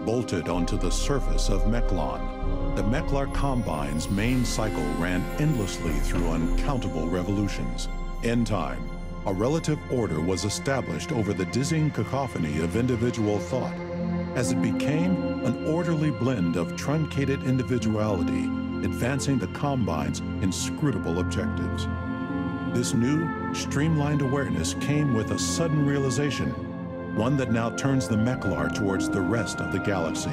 bolted onto the surface of Meklar. The Meklar Combine's main cycle ran endlessly through uncountable revolutions. In time, a relative order was established over the dizzying cacophony of individual thought, as it became an orderly blend of truncated individuality, advancing the Combine's inscrutable objectives. This new, streamlined awareness came with a sudden realization, one that now turns the Meklar towards the rest of the galaxy.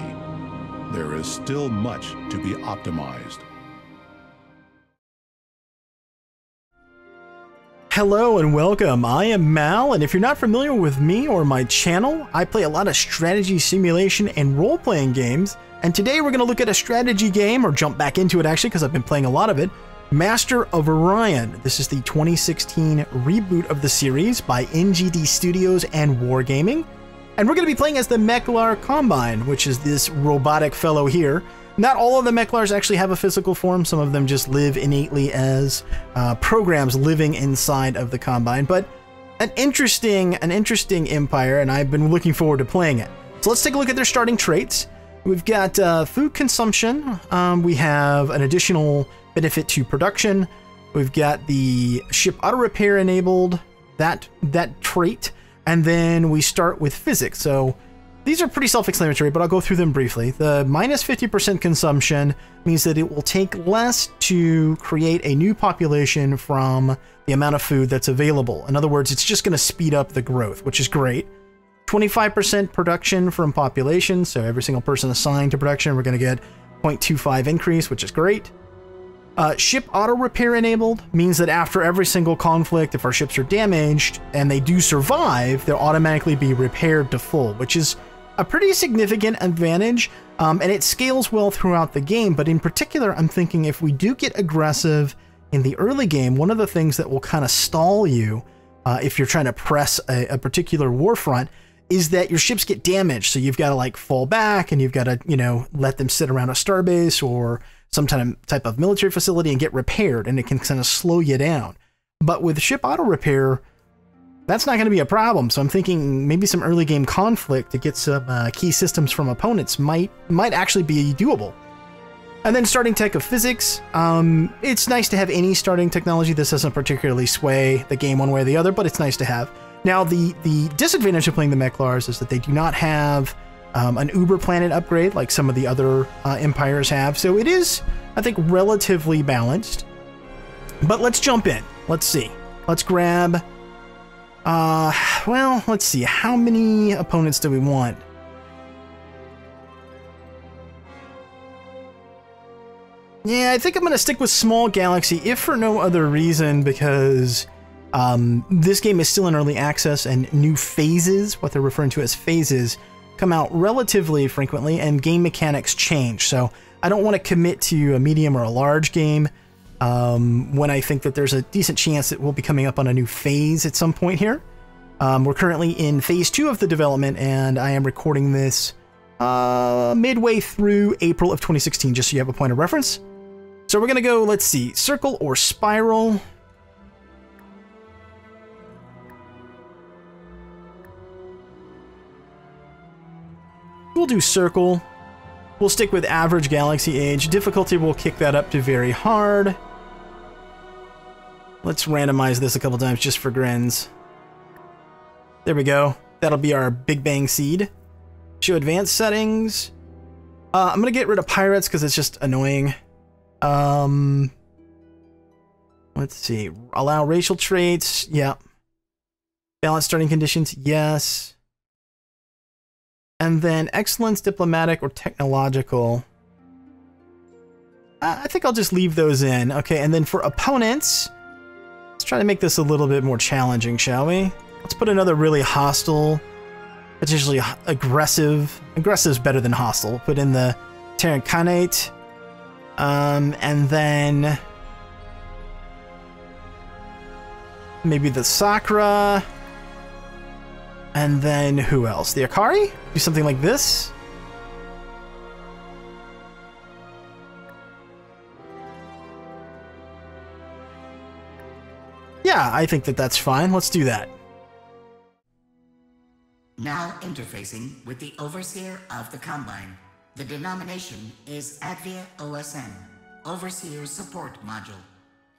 There is still much to be optimized. Hello and welcome, I am Mal, and if you're not familiar with me or my channel, I play a lot of strategy, simulation, and role-playing games, and today we're going to look at a strategy game, or jump back into it actually, because I've been playing a lot of it, Master of Orion. This is the 2016 reboot of the series by NGD Studios and Wargaming, and we're going to be playing as the Meklar Combine, which is this robotic fellow here. Not all of the Meklars actually have a physical form. Some of them just live innately as programs living inside of the Combine. But an interesting empire, and I've been looking forward to playing it. So let's take a look at their starting traits. We've got food consumption. We have an additional benefit to production. We've got the ship auto repair enabled, that trait, and then we start with physics. So these are pretty self-explanatory, but I'll go through them briefly. The minus 50% consumption means that it will take less to create a new population from the amount of food that's available. In other words, it's just going to speed up the growth, which is great. 25% production from population, so every single person assigned to production, we're going to get 0.25 increase, which is great. Ship auto repair enabled means that after every single conflict, if our ships are damaged and they do survive, they'll automatically be repaired to full, which is a pretty significant advantage, and it scales well throughout the game. But in particular, I'm thinking if we do get aggressive in the early game, one of the things that will kind of stall you if you're trying to press a particular war front is that your ships get damaged. So you've got to like fall back, and you've got to, you know, let them sit around a starbase or some type of military facility and get repaired, and it can kind of slow you down. But with ship auto repair, that's not going to be a problem. So I'm thinking maybe some early game conflict to get some key systems from opponents might actually be doable. And then starting tech of physics. It's nice to have any starting technology. This doesn't particularly sway the game one way or the other, but it's nice to have. Now, the disadvantage of playing the Meklars is that they do not have an Uber planet upgrade like some of the other empires have. So it is, I think, relatively balanced. But let's jump in. Let's see. Let's grab... well, let's see. How many opponents do we want? Yeah, I think I'm going to stick with small galaxy, if for no other reason, because this game is still in early access, and new phases, what they're referring to as phases, come out relatively frequently, and game mechanics change. So I don't want to commit to a medium or a large game when I think that there's a decent chance that we'll be coming up on a new phase at some point here. We're currently in phase 2 of the development, and I am recording this midway through April of 2016, just so you have a point of reference. So we're going to go, let's see, circle or spiral. We'll do circle. We'll stick with average galaxy age. Difficulty, we'll kick that up to very hard. Let's randomize this a couple times just for grins. There we go. That'll be our Big Bang seed. Show advanced settings. I'm going to get rid of pirates because it's just annoying. Let's see. Allow racial traits. Yeah. Balance starting conditions. Yes. And then excellence, diplomatic, or technological. I think I'll just leave those in. Okay, and then for opponents, let's try to make this a little bit more challenging, shall we? Let's put another really hostile, potentially aggressive. Aggressive's better than hostile. Put in the Terran Khanate. And then maybe the Sakra. And then who else? The Akari? Do something like this? Yeah, I think that that's fine. Let's do that. Now interfacing with the Overseer of the Combine. The denomination is Advia OSM, Overseer Support Module.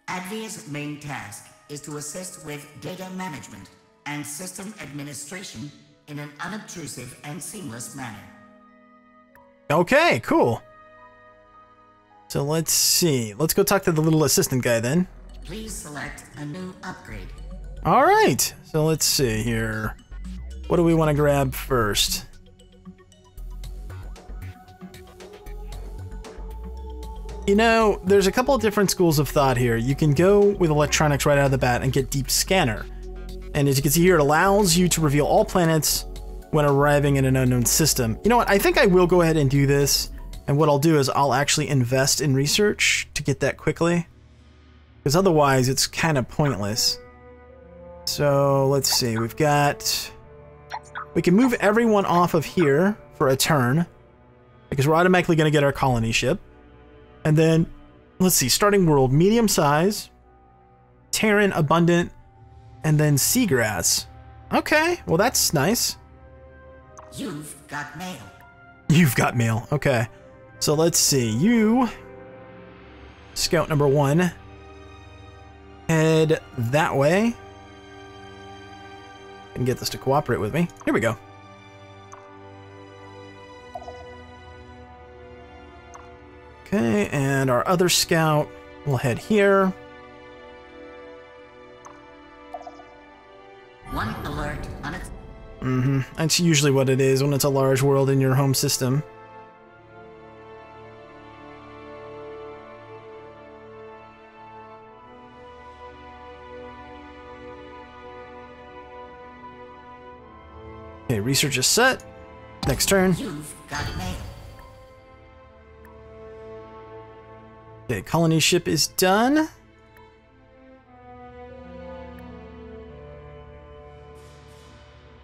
Advia's main task is to assist with data management and system administration in an unobtrusive and seamless manner. Okay, cool. So let's see. Let's go talk to the little assistant guy then. Please select a new upgrade. All right. So let's see here. What do we want to grab first? You know, there's a couple of different schools of thought here. You can go with electronics right out of the bat and get Deep Scanner. And as you can see here, it allows you to reveal all planets when arriving in an unknown system. You know what? I think I will go ahead and do this. And what I'll do is I'll actually invest in research to get that quickly. Because otherwise, it's kind of pointless. So let's see. We can move everyone off of here for a turn. Because we're automatically going to get our colony ship. And then, let's see, starting world, medium size, Terran, abundant, and then seagrass. Okay, well that's nice. You've got mail. You've got mail, okay. So let's see, you, scout number 1, head that way. And get this to cooperate with me. Here we go. Okay, and our other scout will head here. One alert on its... That's usually what it is when it's a large world in your home system. Okay, research is set. Next turn. You've got mail. Okay, colony ship is done.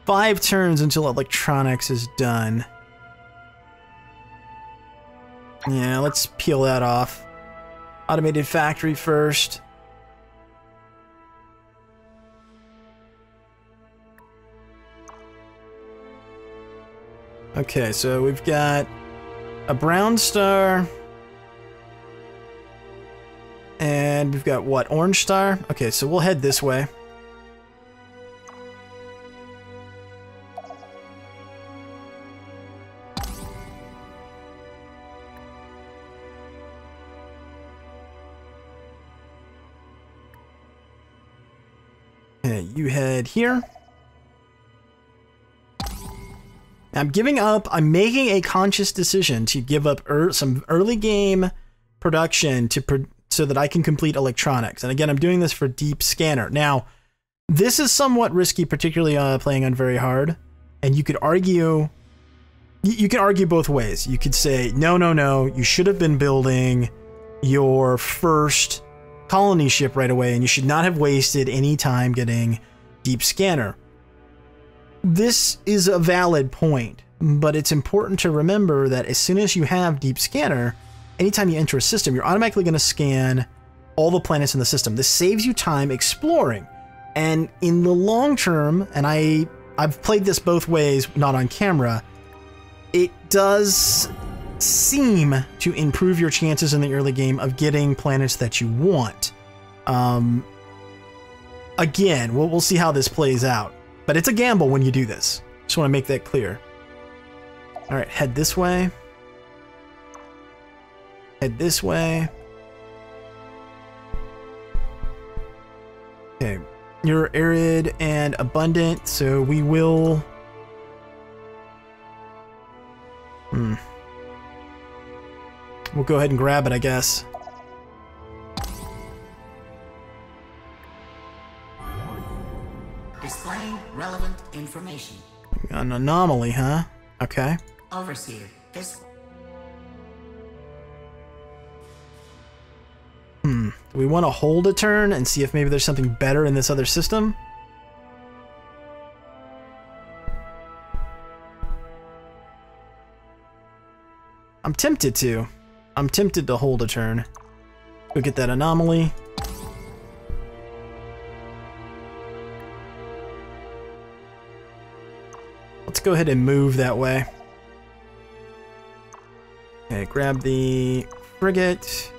Five turns until electronics is done. Yeah, let's peel that off. Automated factory first. Okay, so we've got a brown star. And we've got what? Orange star? Okay, so we'll head this way. Okay, you head here. I'm giving up. I'm making a conscious decision to give up some early game production so that I can complete electronics. And again, I'm doing this for Deep Scanner. Now, this is somewhat risky, particularly playing on very hard. And you could argue, you can argue both ways. You could say, no, you should have been building your first colony ship right away, and you should not have wasted any time getting Deep Scanner. This is a valid point, but it's important to remember that as soon as you have Deep Scanner, anytime you enter a system, you're automatically going to scan all the planets in the system. This saves you time exploring. And in the long term, and I've played this both ways, not on camera, it does seem to improve your chances in the early game of getting planets that you want. Again, we'll see how this plays out. But it's a gamble when you do this. Just want to make that clear. All right, head this way. Head this way. Okay, you're arid and abundant, so we will... We'll go ahead and grab it, I guess. Displaying relevant information. An anomaly, huh? Okay. Overseer, this... Do we want to hold a turn and see if maybe there's something better in this other system? I'm tempted to. I'm tempted to hold a turn. Go get that anomaly. go ahead and move that way. Okay, grab the frigate.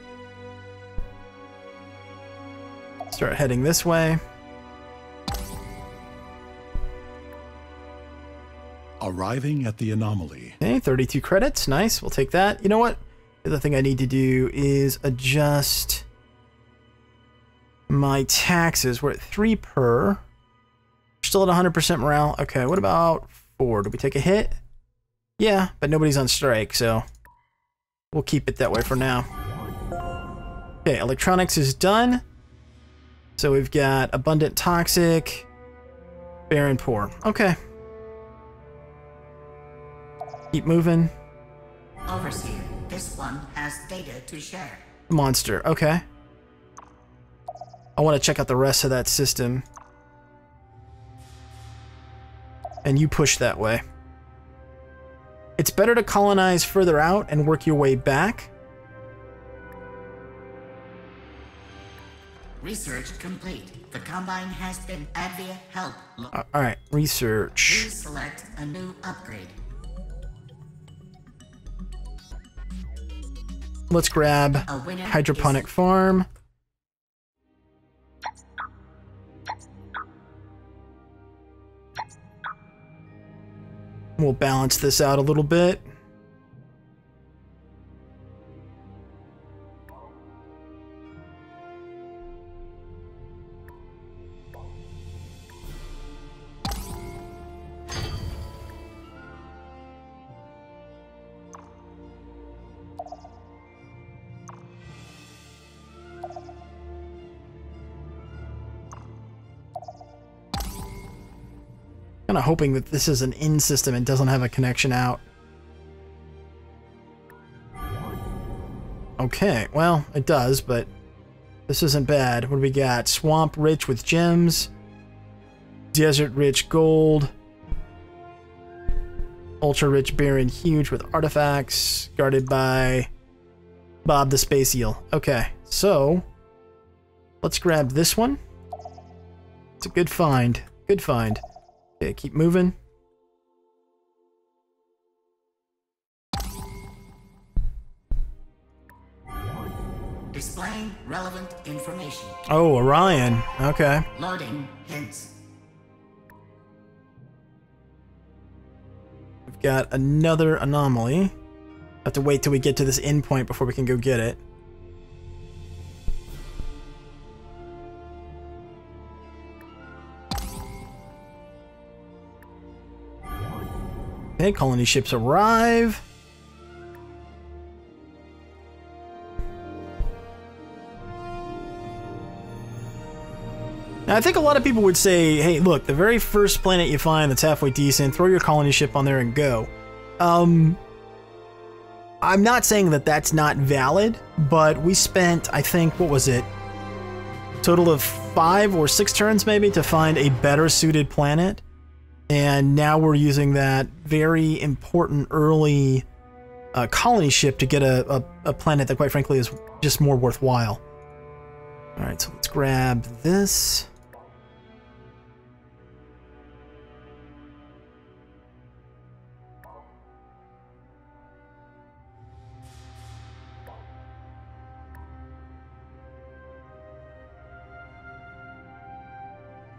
Start heading this way. Arriving at the anomaly. Okay, 32 credits. Nice. We'll take that. You know what? The other thing I need to do is adjust my taxes. We're at 3 per. We're still at 100% morale. Okay, what about 4? Did we take a hit? Yeah, but nobody's on strike, so we'll keep it that way for now. Okay, electronics is done. So we've got abundant toxic, barren poor. Okay. Keep moving. Overseer, this one has data to share. Monster, okay. I want to check out the rest of that system. And you push that way. It's better to colonize further out and work your way back. Research complete. The Combine has been Advia help. Alright, research. Please select a new upgrade. Let's grab hydroponic farm. We'll balance this out a little bit. Kind of hoping that this is an in system and doesn't have a connection out. Okay, well, it does, but this isn't bad. What do we got? Swamp rich with gems. Desert rich gold. Ultra rich barren huge with artifacts. Guarded by Bob the Space Eel. Okay, so let's grab this one. It's a good find. Good find. Okay, keep moving. Displaying relevant information. Oh, Orion. Okay. Loading hints. We've got another anomaly. Have to wait till we get to this endpoint before we can go get it. Okay, colony ships arrive. Now, I think a lot of people would say, hey, look, the very first planet you find that's halfway decent, throw your colony ship on there and go. I'm not saying that that's not valid, but we spent, I think, what was it? Total of 5 or 6 turns maybe to find a better suited planet. And now we're using that very important early colony ship to get a planet that, quite frankly, is just more worthwhile. Alright, so let's grab this.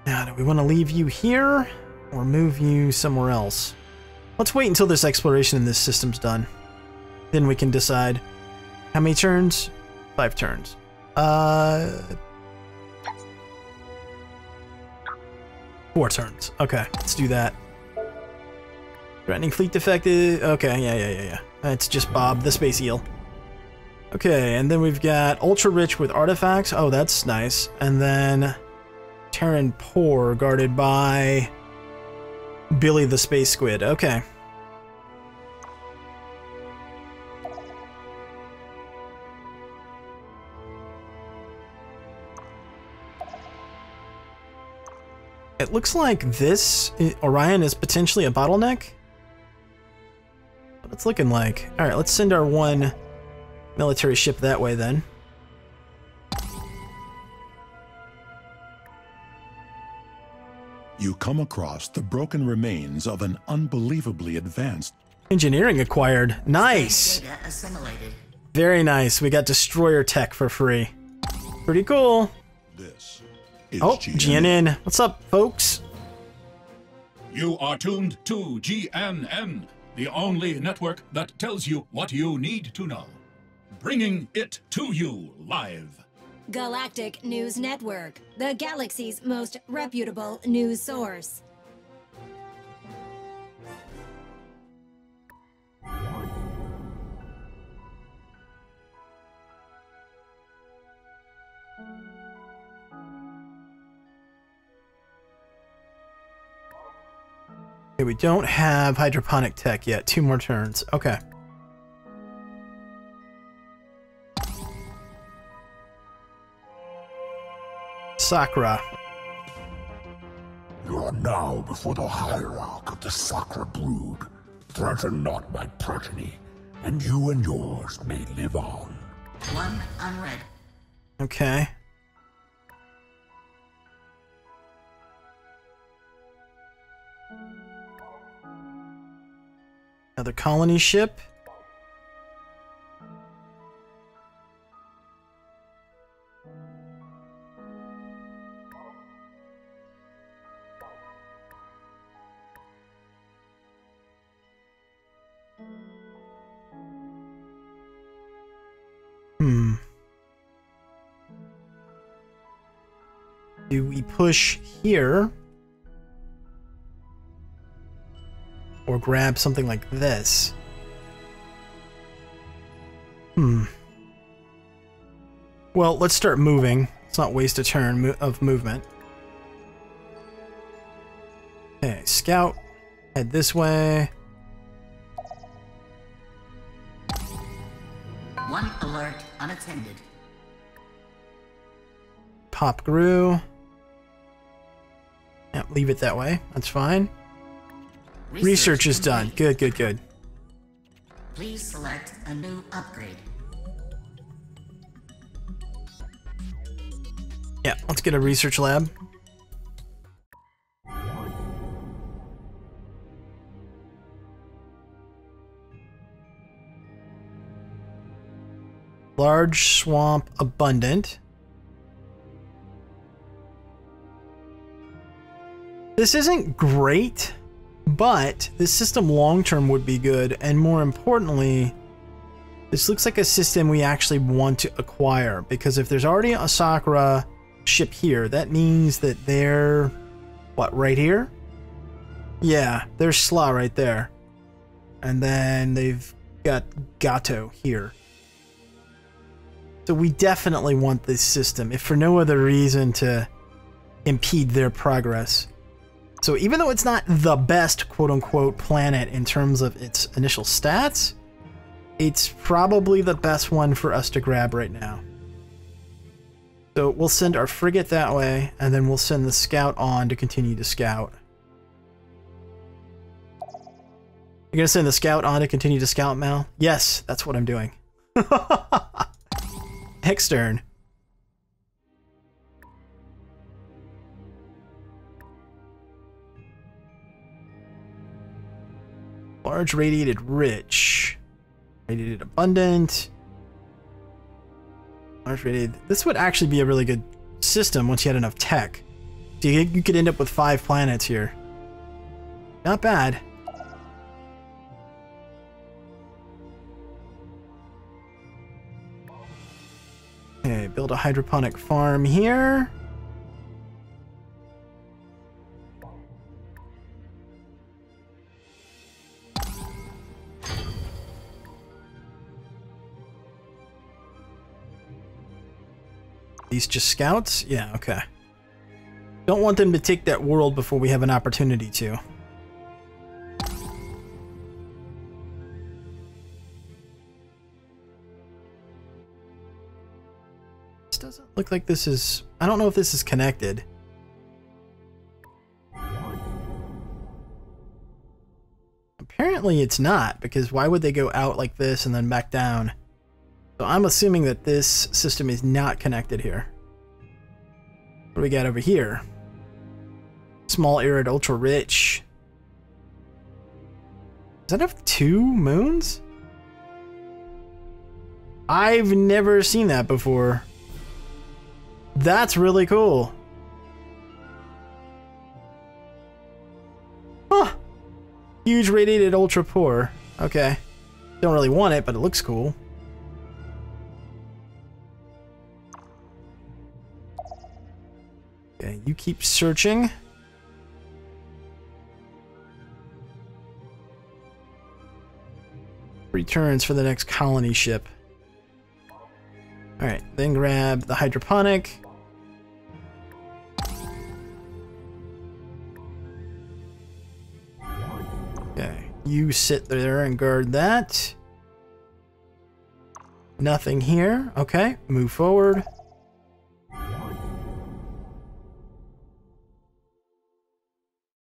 Now, do we want to leave you here? Or move you somewhere else? Let's wait until this exploration in this system's done. Then we can decide. How many turns? 5 turns. 4 turns. Okay, let's do that. Threatening fleet defected. Okay, yeah. It's just Bob, the Space Eel. Okay, and then we've got Ultra Rich with artifacts. Oh, that's nice. And then Terran Poor, guarded by Billy the Space Squid. Okay. It looks like this Orion is potentially a bottleneck. What it's looking like. Alright, let's send our one military ship that way then. you come across the broken remains of an unbelievably advanced engineering acquired. Nice. Data assimilated. Very nice. We got destroyer tech for free. Pretty cool. This is Oh, GNN. What's up, folks? You are tuned to GNN, the only network that tells you what you need to know. Bringing it to you live. Galactic News Network, the galaxy's most reputable news source. Okay, we don't have hydroponic tech yet. 2 more turns. Okay. Sakura. You are now before the hierarch of the Sakura brood. Threaten not my progeny, and you and yours may live on. 1 unread. Okay. Another colony ship. Do we push here? Or grab something like this? Well, let's start moving. Let's not waste a turn of movement. Okay, scout. Head this way. 1 alert unattended. Pop grew. Yeah, leave it that way. That's fine. Research is done. Good, good, good. Please select a new upgrade. Yeah, let's get a research lab. Large swamp abundant. This isn't great, but this system long-term would be good, and more importantly, this looks like a system we actually want to acquire, because if there's already a Sakura ship here, that means that they're, what, right here? Yeah, there's Sla right there. And then they've got Gato here. So we definitely want this system, if for no other reason to impede their progress. So even though it's not the best quote-unquote planet in terms of its initial stats, it's probably the best one for us to grab right now. So we'll send our frigate that way, and then we'll send the scout on to continue to scout. You're gonna send the scout on to continue to scout, Mal? Yes, that's what I'm doing. Extern. Large radiated rich. Radiated abundant. Large radiated. This would actually be a really good system once you had enough tech. So you could end up with 5 planets here. Not bad. Okay, build a hydroponic farm here. These just scouts? Yeah, okay. Don't want them to take that world before we have an opportunity to. This doesn't look like this is... I don't know if this is connected. Apparently it's not, because why would they go out like this and then back down? So I'm assuming that this system is not connected here. What do we got over here? Small, arid, ultra rich. Does that have 2 moons? I've never seen that before. That's really cool. Huh. Huge, radiated, ultra poor. Okay. Don't really want it, but it looks cool. Okay, you keep searching. Returns for the next colony ship. Alright, then grab the hydroponic. Okay, you sit there and guard that. Nothing here. Okay, move forward.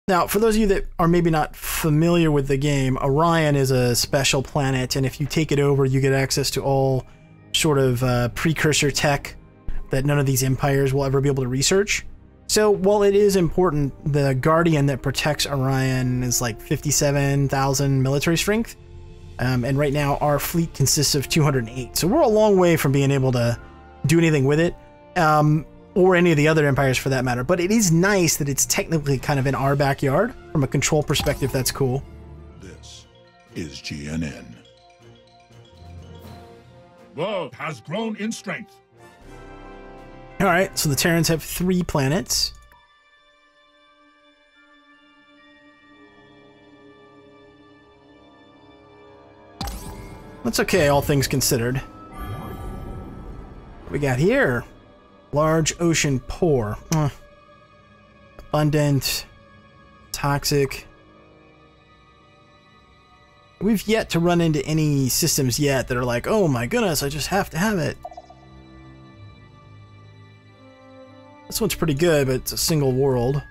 Now, for those of you that are maybe not familiar with the game, Orion is a special planet, and if you take it over, you get access to all sort of precursor tech that none of these empires will ever be able to research. So, while it is important, the Guardian that protects Orion is like 57,000 military strength, and right now our fleet consists of 208. So we're a long way from being able to do anything with it. Or any of the other empires for that matter, but it is nice that it's technically kind of in our backyard. From a control perspective, that's cool. This is GNN. World has grown in strength. Alright, so the Terrans have 3 planets. That's okay, all things considered. What we got here? Large ocean poor. Abundant. Toxic. We've yet to run into any systems yet that are like, oh my goodness, I just have to have it. This one's pretty good, but it's a single world.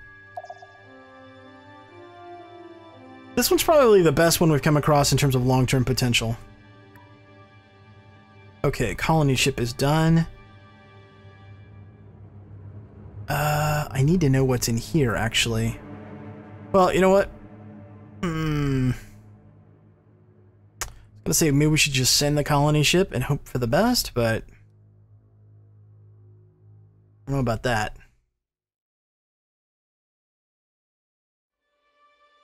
This one's probably the best one we've come across in terms of long-term potential. Okay, colony ship is done. I need to know what's in here, actually. Well, you know what? I was gonna say maybe we should just send the colony ship and hope for the best, but I don't know about that.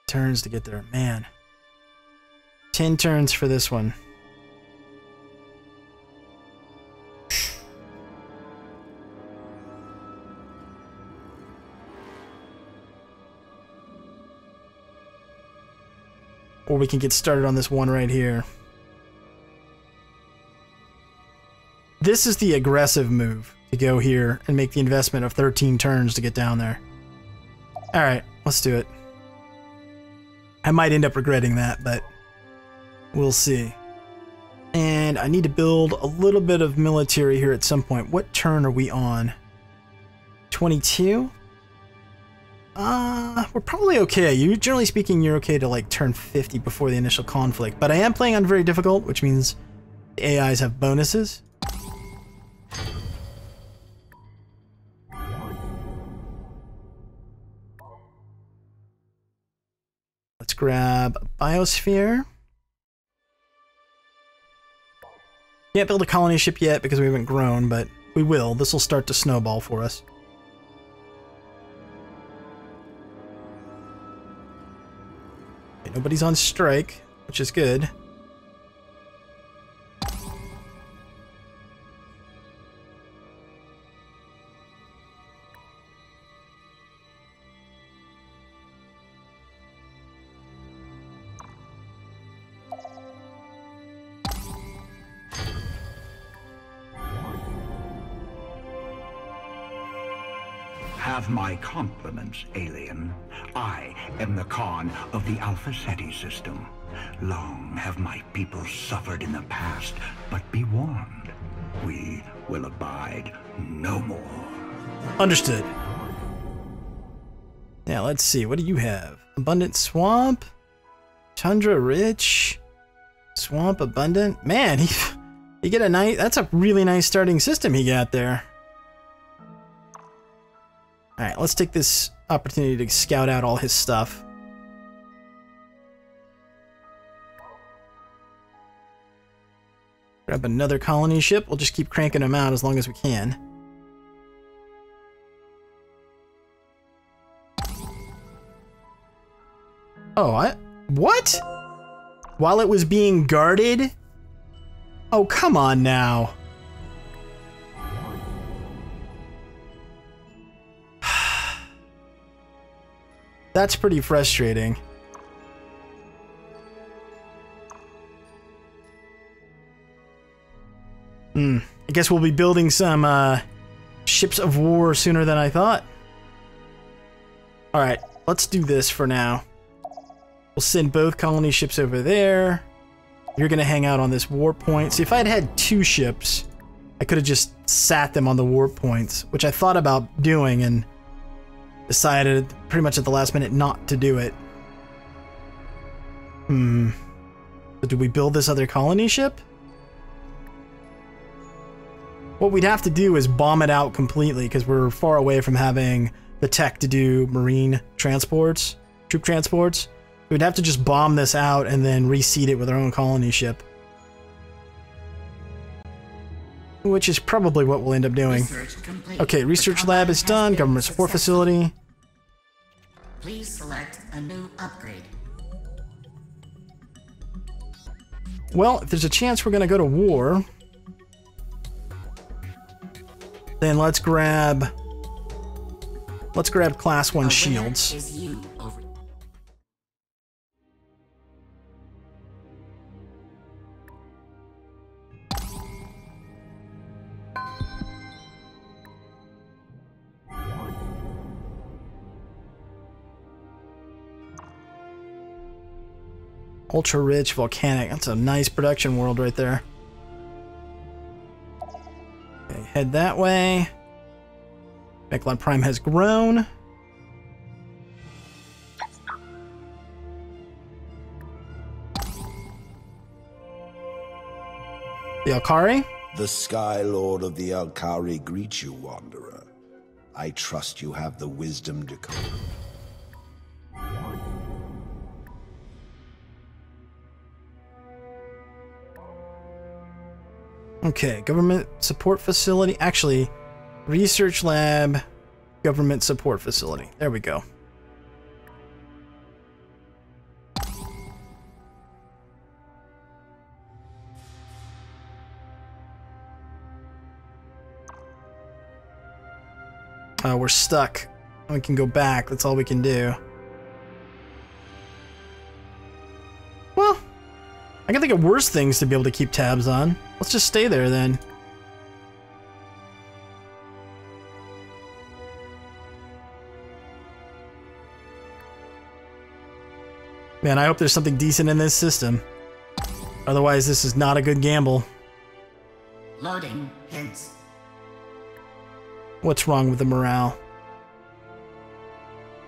Turns to get there. Man. 10 turns for this one. Or we can get started on this one right here. This is the aggressive move, to go here and make the investment of 13 turns to get down there. Alright, let's do it. I might end up regretting that, but we'll see. And I need to build a little bit of military here at some point. What turn are we on? 22? We're probably okay. Generally speaking, you're okay to like turn 50 before the initial conflict, but I am playing on very difficult, which means the AIs have bonuses. Let's grab a biosphere. Can't build a colony ship yet because we haven't grown, but we will. This will start to snowball for us. Okay, nobody's on strike, which is good. Have my compliments, alien. I am the Khan of the Alpha Ceti system. Long have my people suffered in the past, but be warned, we will abide no more. Understood. Now, let's see. What do you have? Abundant swamp? Tundra rich? Swamp abundant? Man, he get a nice... That's a really nice starting system he got there. Alright, let's take this opportunity to scout out all his stuff. Grab another colony ship. We'll just keep cranking them out as long as we can. Oh, what? While it was being guarded? Oh, come on now. That's pretty frustrating. I guess we'll be building some ships of war sooner than I thought. Alright, let's do this for now. We'll send both colony ships over there. You're gonna hang out on this warp point. See, if I had had 2 ships, I could have just sat them on the warp points, which I thought about doing and decided pretty much at the last minute not to do it. So do we build this other colony ship? What we'd have to do is bomb it out completely because we're far away from having the tech to do marine transports, troop transports. We'd have to just bomb this out and then reseed it with our own colony ship. Which is probably what we'll end up doing. Okay, research lab is done, government support facility. Please select a new upgrade. Well, if there's a chance we're gonna go to war, then let's grab class 1 shields. Is you over. Ultra rich volcanic. That's a nice production world right there. Okay, head that way. Meklar Prime has grown. The Alkari? The Sky Lord of the Alkari greets you, Wanderer. I trust you have the wisdom to come. Okay, government support facility. Actually, research lab, government support facility. There we go. We're stuck. We can go back. That's all we can do. Well, I can think of worse things to be able to keep tabs on. Let's just stay there then. Man, I hope there's something decent in this system. Otherwise, this is not a good gamble. Loading hints. What's wrong with the morale?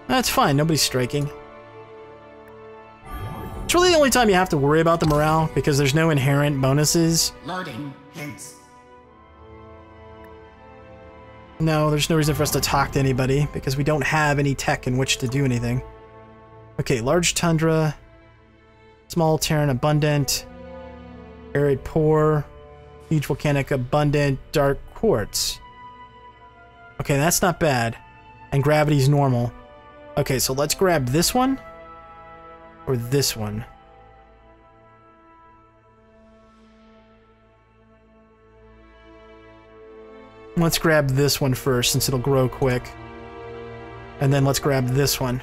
That's fine, nobody's striking. It's really the only time you have to worry about the morale, because there's no inherent bonuses. Loading hints. No, there's no reason for us to talk to anybody, because we don't have any tech in which to do anything. Okay, large tundra, small Terran abundant, arid poor, huge volcanic abundant, dark quartz. Okay, that's not bad. And gravity's normal. Okay, so let's grab this one. Or this one. Let's grab this one first, since it'll grow quick. And then let's grab this one.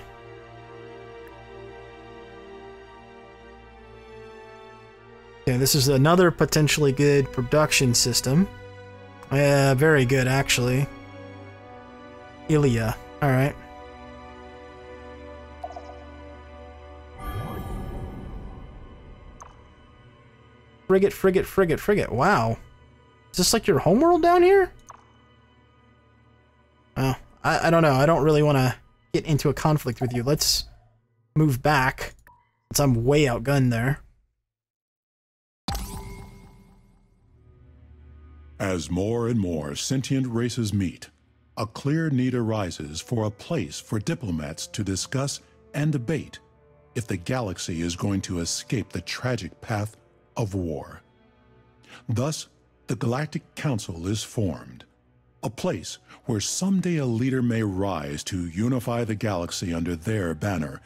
Okay, this is another potentially good production system. Very good, actually. Ilya. Alright. Frigate, frigate, frigate, frigate. Wow. Is this like your homeworld down here? Oh, I don't know. I don't really want to get into a conflict with you. Let's move back, since I'm way outgunned there. As more and more sentient races meet, a clear need arises for a place for diplomats to discuss and debate if the galaxy is going to escape the tragic path of war. Thus, the Galactic Council is formed, a place where someday a leader may rise to unify the galaxy under their banner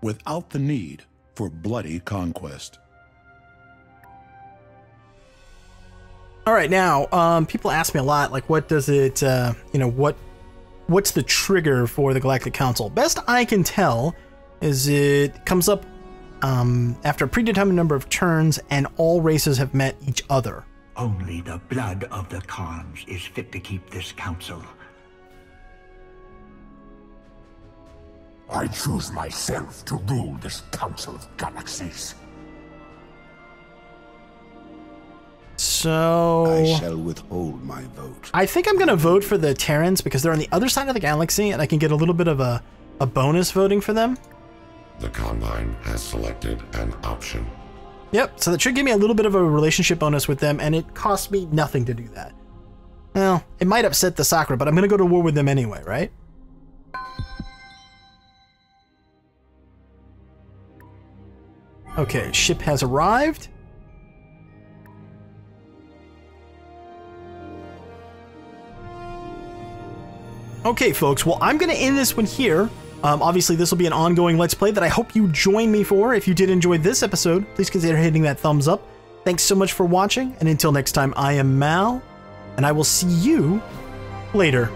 without the need for bloody conquest. All right, now, people ask me a lot, like, what does it, what's the trigger for the Galactic Council? Best I can tell is it comes up after a predetermined number of turns and all races have met each other. Only the blood of the Khans is fit to keep this council. I choose myself to rule this Council of Galaxies. So I shall withhold my vote. I think I'm going to vote for the Terrans because they're on the other side of the galaxy and I can get a little bit of a bonus voting for them. The Combine has selected an option. Yep, so that should give me a little bit of a relationship bonus with them, and it costs me nothing to do that. Well, it might upset the Sakura, but I'm going to go to war with them anyway, right? Okay, ship has arrived. Okay, folks, well, I'm going to end this one here. Obviously, this will be an ongoing Let's Play that I hope you join me for. If you did enjoy this episode, please consider hitting that thumbs up. Thanks so much for watching, and until next time, I am Mal, and I will see you later.